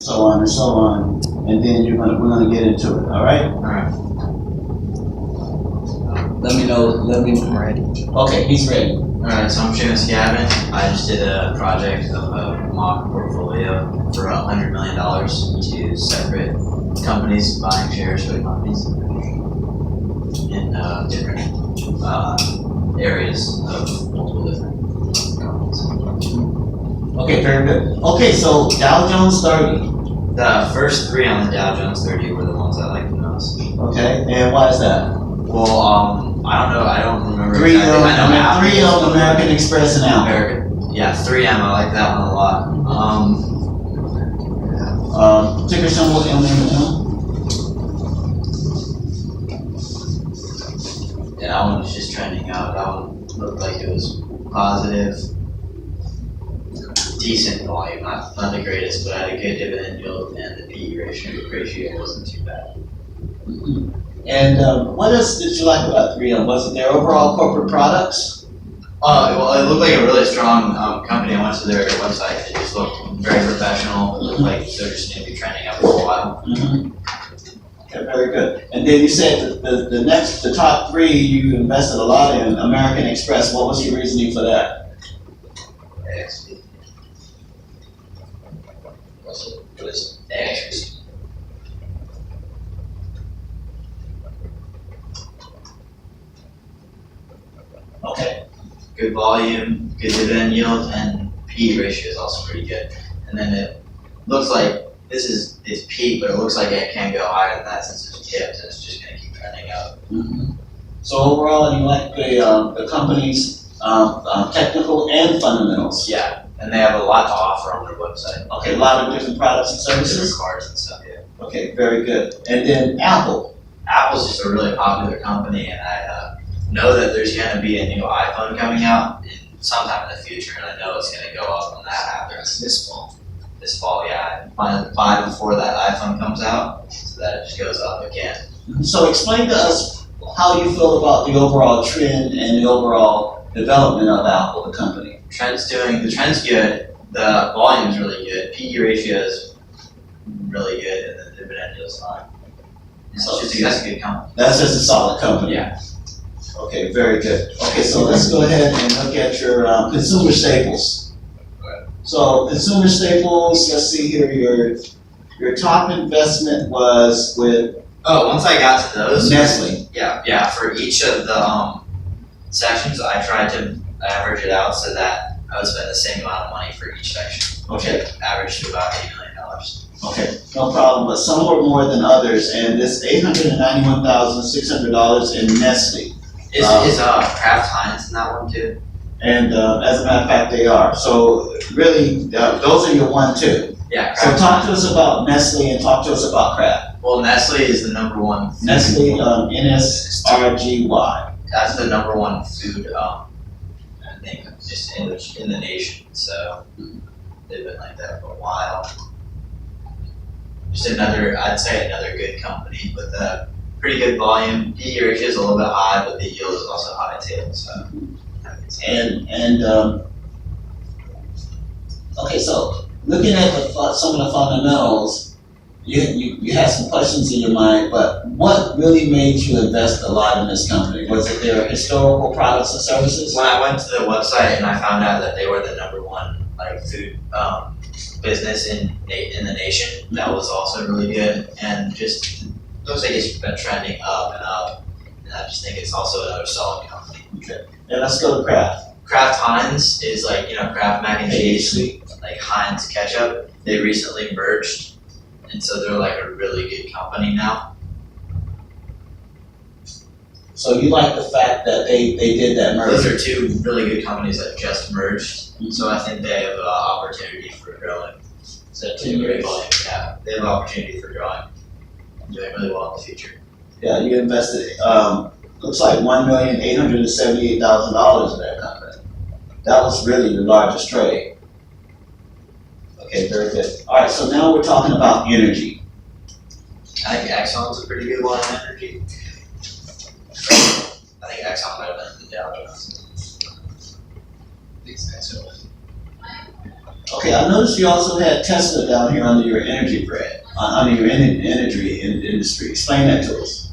so on and so on, and then we're gonna get into it. All right. All right. Let me know. I'm ready. Okay, he's ready. All right. So I'm Seamus Gavin. I just did a project of a mock portfolio for $100 million to separate companies buying shares for the companies in different areas of multiple different companies. Okay, very good. Okay, so Dow Jones 30. The first three on the Dow Jones 30 were the ones I liked the most. Okay, and why is that? Well, I don't know. I don't remember. Three exactly. I know Apple. of American Express and Apple. American. Yeah, 3M. I like that one a lot. Ticker symbol MMM. Yeah, that one was just trending out. That one looked like it was positive, decent volume. Not the greatest, but had a good dividend yield, and the PE ratio wasn't too bad. And what else did you like about 3M? Was it their overall corporate products? Well, it looked like a really strong company. I went to their website. It just looked very professional. It looked like they're just going to be trending up for a while. Okay, very good. And then you said that the top three you invested a lot in American Express. What was your reasoning for that? What is X? Okay. Good volume, good dividend yield, and PE ratio is also pretty good. And then it looks like this is its peak, but it looks like it can go higher than that since it's dipped, and it's just going to keep trending up. So overall, you like the company's technical and fundamentals? Yeah, and they have a lot to offer on their website. Okay, a lot of different products and Different services? cards and stuff, yeah. Okay, very good. And then Apple. Apple's just a really popular company, and I know that there's going to be a new iPhone coming out sometime in the future, and I know it's going to go up when that happens. This fall. This fall, yeah. I plan to buy before that iPhone comes out, so that it just goes up again. So explain to us how you feel about the overall trend and the overall development of Apple, the company. The trend's good, the volume's really good, PE ratio is really good, and the dividend yield's fine. That's a good company. That's just a solid company. Yeah. Okay, very good. Okay, so let's go ahead and look at your consumer staples. So consumer staples, let's see here, your top investment was with Once I got to those, Nestle. yeah, for each of the sections, I tried to average it out so that I would spend the same amount of money for each section. Okay. Averaged to about $8 million. Okay, no problem, but some were more than others, and this $891,600 in Nestle. Is Kraft Heinz in that one too? And as a matter of fact, they are. So really, those are your 1, 2. Yeah. So talk to us about Nestle and talk to us about Kraft. Well, Nestle is the number one. Nestle, NSRGY. That's the number one food, I think, just in the nation. So they've been like that for a while. Just I'd say another good company with a pretty good volume. PE ratio is a little bit high, but the yield is also high too. So. Okay, so looking at some of the fundamentals, you had some questions in your mind, but what really made you invest a lot in this company? Was it their historical products and services? When I went to the website and I found out that they were the number one food business in the nation, that was also really good, and just looks like it's been trending up and up, and I just think it's also another solid company. Okay, and let's go to Kraft. Kraft Heinz is Kraft mac and cheese, like Heinz ketchup. They recently merged, and so they're like a really good company now. So you like the fact that they did that merger? Those are two really good companies that just merged, so I think they have an opportunity for growing. So two great volume, yeah, they have an opportunity for growing and doing really well in the future. Yeah, you invested, looks like $1,878,000 in that company. That was really the largest trade. Okay, very good. All right, so now we're talking about energy. I think Exxon's a pretty good one in energy. I think Exxon might have been the Dow Jones. Okay, I noticed you also had Tesla down here under your energy brand, under your energy industry. Explain that to us.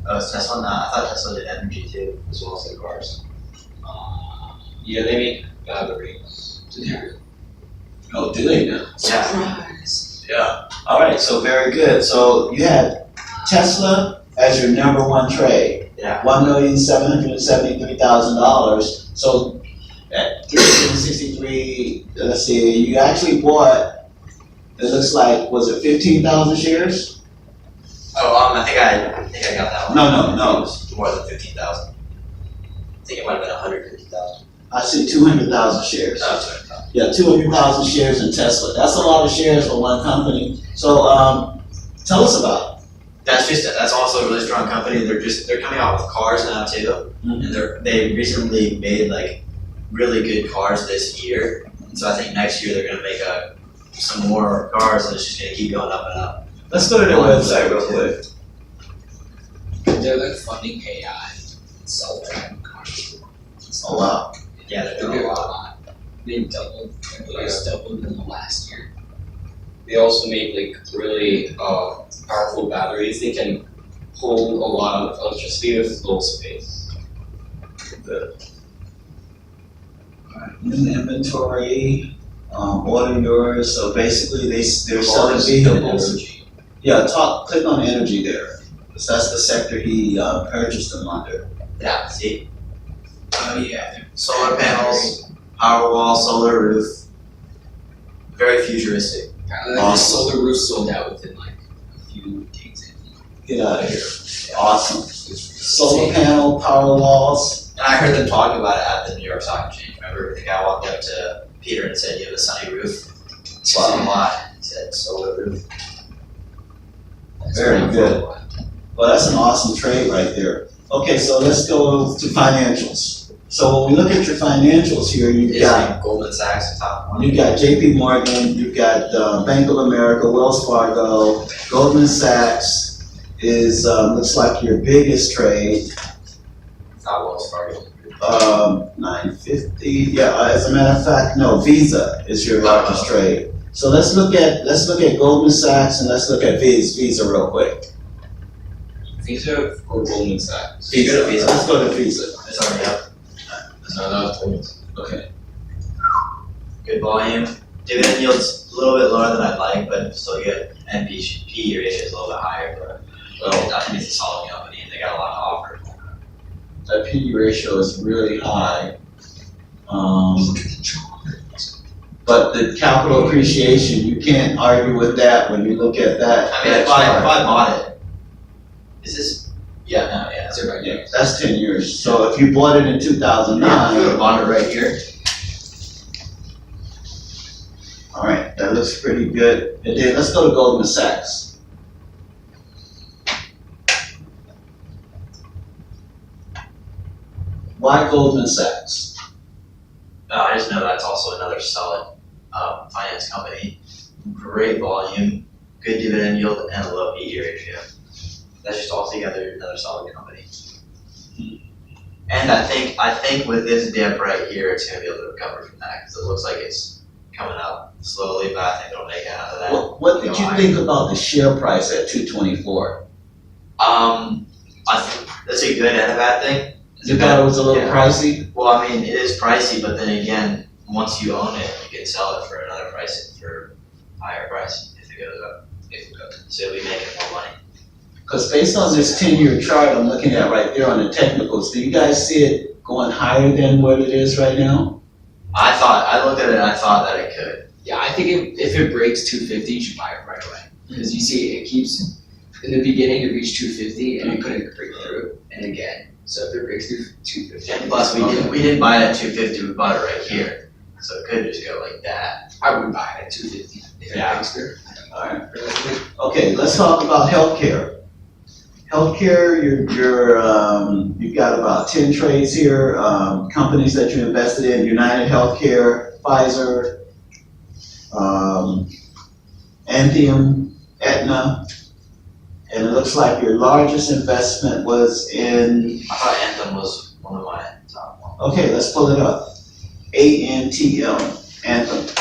Oh, is Tesla not? I thought Tesla did energy too, as well as the cars. Yeah, they make batteries. Oh, do they now? Surprise! Yeah. All right, so very good. So you had Tesla as your number one trade. Yeah. $1,773,000. So at 363, let's see, you actually bought, it looks like, was it 15,000 shares? Oh, I think I got that one. No. It was more than 15,000. I think it might have been 150,000. I see 200,000 shares. No, 200,000. Yeah, 200,000 shares in Tesla. That's a lot of shares for one company. So tell us about it. That's also a really strong company. They're coming out with cars now too, and they recently made like really good cars this year. And so I think next year they're gonna make some more cars, and it's just gonna keep going up and up. Let's go to their website real quick. They're like funding AI and self-driving cars. Oh wow. Yeah, they're They're doing doing a a lot. lot. They doubled, doubled in the last year. They also make like really powerful batteries. They can hold a lot of electricity with little space. Good. Alright, new inventory, order yours. So basically they're selling vehicles. Yeah, click on energy there. Because that's the sector he purchased them under. Yeah, see, Oh yeah. solar panels, power wall, solar roof, very futuristic. Awesome. Solar roof sold out within like a few days. Get out of here. Awesome. Solar panel, power walls. And I heard them talk about it at the New York Stock Exchange. Remember, the guy walked up to Peter and said, "You have a sunny roof." Wow. Why? He said, "Solar roof." Very good. Well, that's an awesome trade right there. Okay, so let's go to financials. So when we look at your financials here, you've Is got like Goldman Sachs the top one? You got J.P. Morgan, you got Bank of America, Wells Fargo, Goldman Sachs is looks like your biggest trade. Not Wells Fargo. 950. Yeah, as a matter of fact, no. Visa is your largest trade. So let's look at Goldman Sachs and let's look at Visa real quick. Visa or Goldman Sachs? Visa. Visa. Let's go to Visa. It's already up. No, it's Goldman Sachs. Okay. Good volume. Dividend yield's a little bit lower than I'd like, but still good. And PE ratio is a little bit higher, but I think it's a solid company and they got a lot to offer. That PE ratio is really high. But the capital appreciation, you can't argue with that when you look at that. I mean, if I bought it, is this? Yeah, no, yeah, it's right Yeah, here. that's 10 years. So if you bought it in 2009. Yeah, I would have bought it right here. All right, that looks pretty good. And then let's go to Goldman Sachs. Why Goldman Sachs? I just know that's also another solid finance company. Great volume, good dividend yield, and a low PE ratio. That's just altogether another solid company. And I think with this dip right here, it's gonna be able to recover from that because it looks like it's coming up slowly, but I think it'll make it out of that. What did you think about the share price at 224? I think that's a good and a bad thing. You thought it was a little Yeah. pricey? Well, I mean, it is pricey, but then again, once you own it, you can sell it for another price, for a higher price if it goes up. So you'll be making more money. Because based on this 10-year chart I'm looking at right there on the technicals, do you guys see it going higher than what it is right now? I looked at it and I thought that it could. Yeah, I think if it breaks 250, you should buy it right away. Because you see, it keeps, in the beginning, it reached 250 and it couldn't break through. And again, so if it breaks through 250. And plus, we didn't buy it at 250, we bought it right here. So it could just go like that. I would buy it at 250 if it breaks through. Alright. Okay, let's talk about healthcare. Healthcare, you've got about 10 trades here, companies that you invested in, United Healthcare, Pfizer, Anthem, Aetna, and it looks like your largest investment was in, I thought Anthem was one of my top ones. okay, let's pull it up, ANTM. Anthem.